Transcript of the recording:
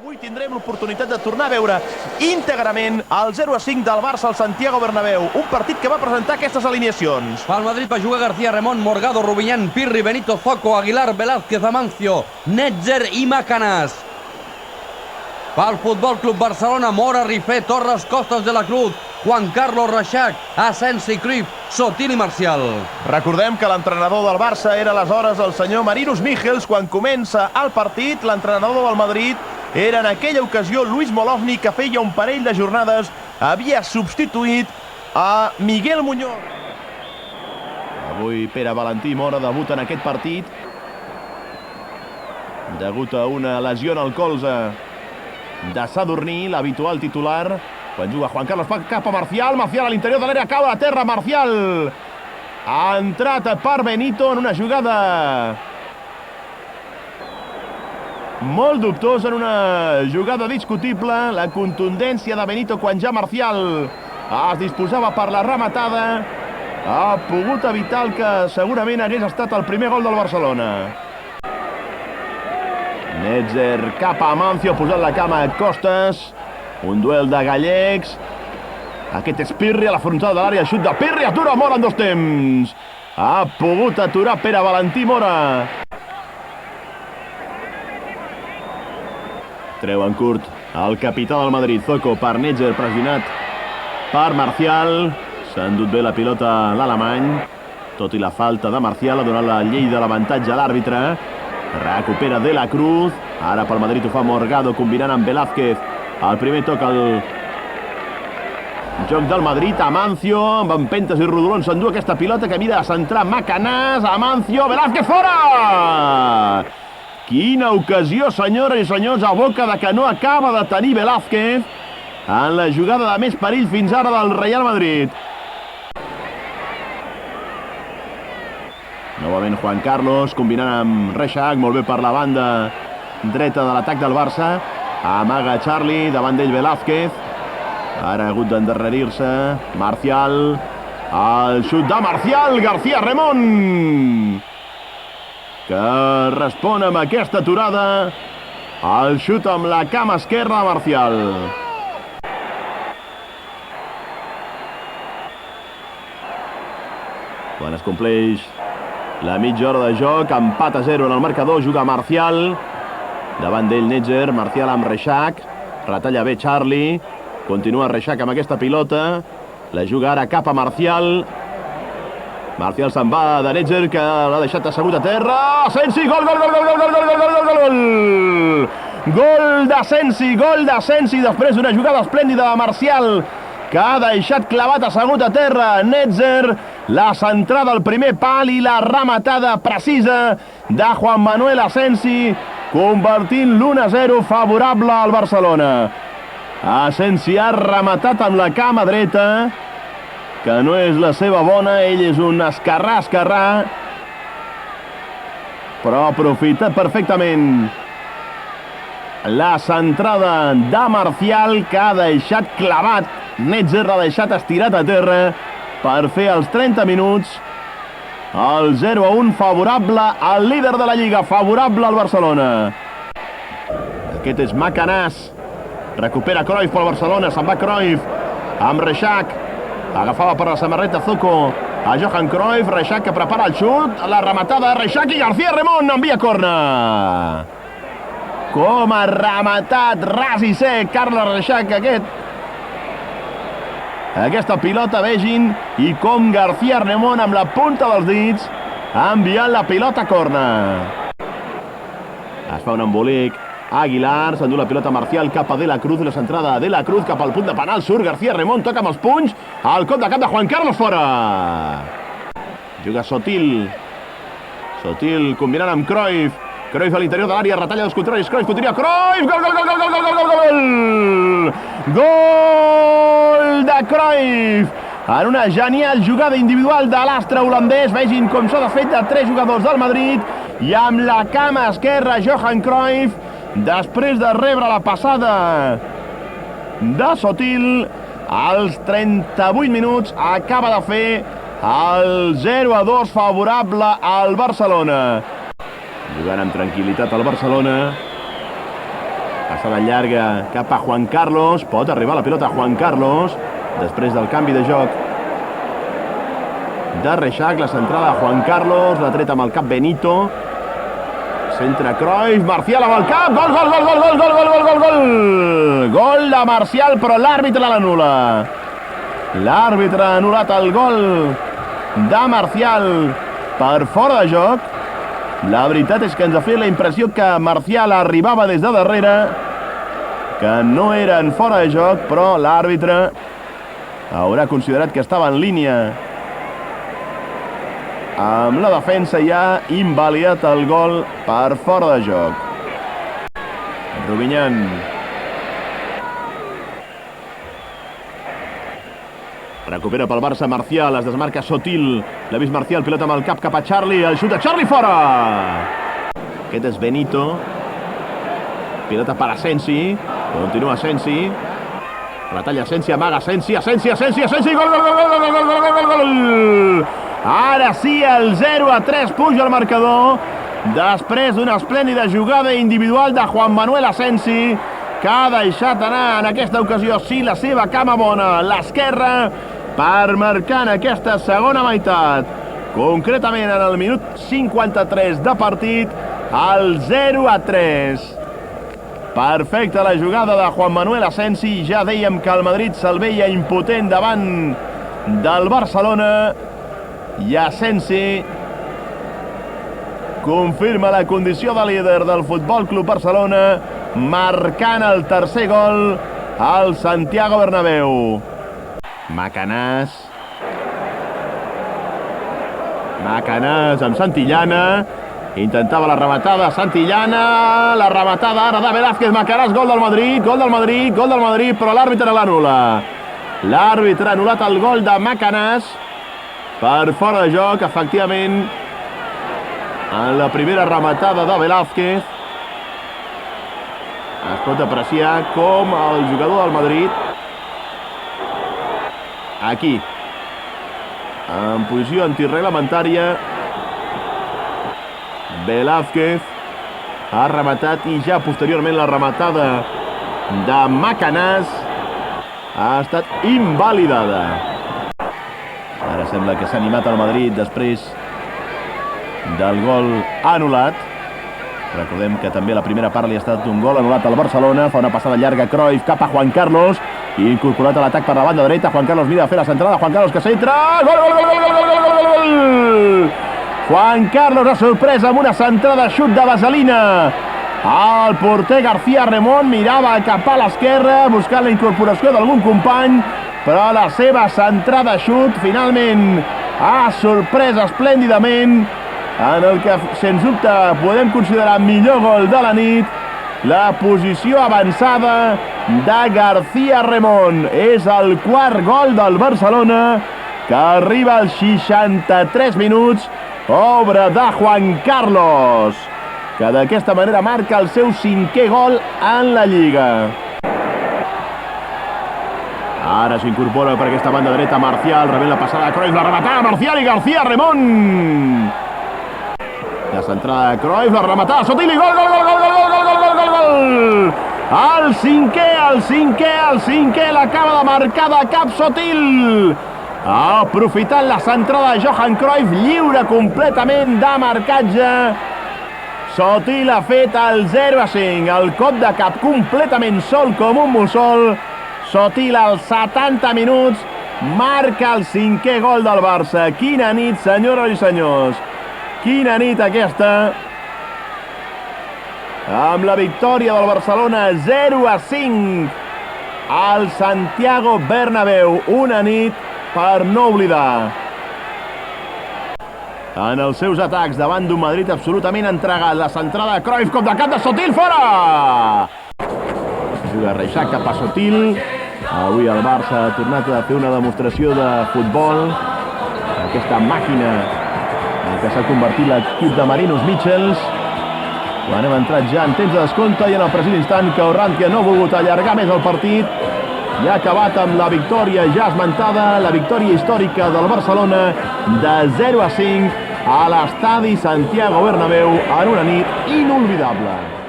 Avui tindrem l'oportunitat de tornar a veure íntegrament el 0-5 del Barça al Santiago Bernabéu, un partit que va presentar aquestes alineacions. Pel Madrid va jugar García, Remón, Morgado, Rubiñán, Pirri, Benito, Zoco, Aguilar, Velázquez, Amancio, Netzer i Macanàs. Pel Futbol Club Barcelona, Mora, Rifé, Torres, Costas de la Cruz, Juan Carlos, Reixac, Asensi, Cruyff, Sotil i Marcial. Recordem que l'entrenador del Barça era aleshores el senyor Marinus Michels. Quan comença el partit, l'entrenador del Madrid era en aquella ocasió Luis Molovny, que feia un parell de jornades havia substituït a Miguel Muñoz. Avui Pere Valentí Mora debuta en aquest partit degut a una lesió en el colze de Sadurní, l'habitual titular. Quan juga Juan Carlos cap a Marcial, Marcial a l'interior de l'àrea, cau a terra, Marcial ha entrat per Benito en una jugada molt dubtosa, en una jugada discutible. La contundència de Benito quan ja Marcial es disposava per la rematada ha pogut evitar el que segurament hagués estat el primer gol del Barcelona. Netzer cap a Amancio, posant la cama a Costas. Un duel de gallecs. Aquest és Pirri a la frontal de l'àrea, xut de Pirri, atura Mora en dos temps. Ha pogut aturar Pere Valentí Mora. Treu en curt el capità del Madrid, Zoco, per Netzer, pressionat per Marcial. S'ha endut bé la pilota l'alemany. Tot i la falta de Marcial, ha donat la llei de l'avantatge a l'àrbitre. Recupera De la Cruz. Ara pel Madrid ho fa Morgado, combinant amb Velázquez. El primer toc al joc del Madrid. Amancio, amb empentes i rodolons, s'endú aquesta pilota que mira de centrar Macanàs. Amancio, Velázquez fora! Quina ocasió, senyores i senyors, a boca de canó acaba de tenir Velázquez en la jugada de més perill fins ara del Real Madrid. Novament Juan Carlos, combinant amb Reixac, molt bé per la banda dreta de l'atac del Barça. Amaga Charlie, davant d'ell Velázquez. Ara ha hagut d'endarrerir-se Marcial. El xut de Marcial, García Remón, que respon amb aquesta aturada. El xut amb la cama esquerra de Marcial. Quan es compleix la mitja hora de joc, empat a 0 en el marcador, juga Marcial. Davant d'ell Netzer, Marcial amb Reixac. Retalla bé Charlie. Continua Reixac amb aquesta pilota. La juga ara cap a Marcial. Marcial se'n va de Netzer, que l'ha deixat assegut a terra. Asensi, gol, gol, gol, gol, gol, gol, gol, gol, gol, gol! Gol d'Asensi, després d'una jugada esplèndida de Marcial, que ha deixat clavat assegut a terra Netzer. La centrada al primer pal i la rematada precisa de Juan Manuel Asensi, convertint l'1-0 favorable al Barcelona. Asensi ha rematat amb la cama dreta, que no és la seva bona. Ell és un esquerrà, però ha aprofitat perfectament la centrada de Marcial, que ha deixat clavat. Netzer l'ha deixat estirat a terra per fer els 30 minuts. El 0-1 favorable al líder de la Lliga, favorable al Barcelona. Aquest és Macanàs. Recupera Cruyff pel Barcelona, se'n va Cruyff amb Reixac. Agafava per la samarreta Zoco a Johan Cruyff. Reixac que prepara el xut, la rematada de Reixac i García Remón envia corna. Com ha rematat ras i sec Carles Reixac aquesta pilota, vegin, i com García Remón amb la punta dels dits ha enviat la pilota a corna. Es fa un embolic Aguilar, s'endú la pilota Marcial cap a De la Cruz, la centrada de La Cruz cap al punt de penal, surt García Remón, toca amb els punys, al cop de cap de Juan Carlos, fora. Juga Sotil combinant amb Cruyff. Cruyff a l'interior de l'àrea, retalla dels contraris, Cruyff continua, Cruyff, gol, gol, gol, gol, gol, gol, gol, gol! Gol de Cruyff! En una genial jugada individual de l'astre holandès. Vegin com s'ha de fet de 3 jugadors del Madrid, i amb la cama esquerra Johan Cruyff, després de rebre la passada de Sotil, als 38 minuts acaba de fer el 0-2 favorable al Barcelona. Jugant amb tranquil·litat al Barcelona. Passada llarga cap a Juan Carlos. Pot arribar la pilota a Juan Carlos. Després del canvi de joc de Reixac, la centrada a Juan Carlos. La treta amb el cap Benito. Centre Cruyff. Marcial amb el cap. Gol, gol, gol, gol, gol, gol, gol, gol, gol, gol. Gol de Marcial, però l'àrbitre l'anul·la. L'àrbitre ha anul·lat el gol de Marcial per fora de joc. La veritat és que ens ha fet la impressió que Marcial arribava des de darrere, que no era en fora de joc, però l'àrbitre haurà considerat que estava en línia amb la defensa i ha invalidat el gol per fora de joc. Rubinyan. Recupera pel Barça Marcial, es desmarca Sotil. L'ha vist Marcial, pilota amb el cap cap a Charlie. El xut de Charlie fora! Aquest és Benito. Pilota per Asensi. Continua Asensi. Retalla Asensi, amaga Asensi. Asensi, Asensi, Asensi. Gol, gol, gol, gol, gol, gol, gol, gol, gol! Ara sí, el 0-3 puja al marcador. Després d'una esplèndida jugada individual de Juan Manuel Asensi, que ha deixat anar en aquesta ocasió, sí, la seva cama bona, l'esquerra, per marcar en aquesta segona meitat. Concretament en el minut 53 de partit, el 0-3. Perfecta la jugada de Juan Manuel Asensi. Ja dèiem que el Madrid se'l veia impotent davant del Barcelona. I Asensi confirma la condició de líder del Futbol Club Barcelona, marcant el tercer gol al Santiago Bernabéu. Macanàs. Macanàs amb Santillana. Intentava la rematada Santillana. La rematada ara de Velázquez. Macanàs, gol del Madrid, gol del Madrid, gol del Madrid, però l'àrbitre l'anul·la. L'àrbitre ha anul·lat el gol de Macanàs per fora de joc, efectivament. En la primera rematada de Velázquez es pot apreciar com el jugador del Madrid, aquí, en posició antirreglamentària, Velázquez ha rematat i ja posteriorment la rematada de Macanàs ha estat invalidada. Ara sembla que s'ha animat el Madrid després del gol anul·lat. Recordem que també la primera part li ha estat un gol anul·lat al Barcelona. Fa una passada llarga Cruyff cap a Juan Carlos, incorporat a l'atac per la banda dreta. Juan Carlos mira a fer la centrada. Juan Carlos que centra. Gol, gol, gol, gol, gol, gol, gol, gol! Juan Carlos ha sorprès amb una centrada, xut de vaselina. El porter García Remón mirava cap a l'esquerra buscant la incorporació d'algun company, però la seva centrada xut finalment ha sorprès esplèndidament en el que, sens dubte, podem considerar millor gol de la nit. La posició avançada de García Remón. És el quart gol del Barcelona, que arriba als 63 minuts, obra de Juan Carlos, que d'aquesta manera marca el seu 5è gol en la Lliga. Ara s'incorpora per aquesta banda dreta Marcial, rebent la passada de Cruyff, la rematada Marcial i García Remón. La centrada de Cruyff, la rematada Sotil i gol, gol, gol, gol, gol, gol, gol, gol, gol! El cinquè l'acaba de marcar de cap Sotil. Aprofitant la centrada de Johan Cruyff, lliure completament de marcatge. Sotil ha fet el 0-5, el cop de cap completament sol com un mussol. Sotil als 70 minuts marca el 5è gol del Barça. Quina nit, senyores i senyors. Quina nit aquesta, amb la victòria del Barcelona 0-5 al Santiago Bernabéu. Una nit per no oblidar. En els seus atacs davant d'un Madrid absolutament entregat, la centrada de Cruyff, cop de cap de Sotil, fora! Juga Reixac cap a Sotil. Avui el Barça ha tornat a fer una demostració de futbol. Aquesta màquina que s'ha convertit l'equip de Marinos Michels, quan hem entrat ja en temps de descompte i en el precís instant que Orrantia no ha volgut allargar més el partit i ha acabat amb la victòria ja esmentada, la victòria històrica del Barcelona de 0-5 a l'estadi Santiago Bernabéu en una nit inolvidable.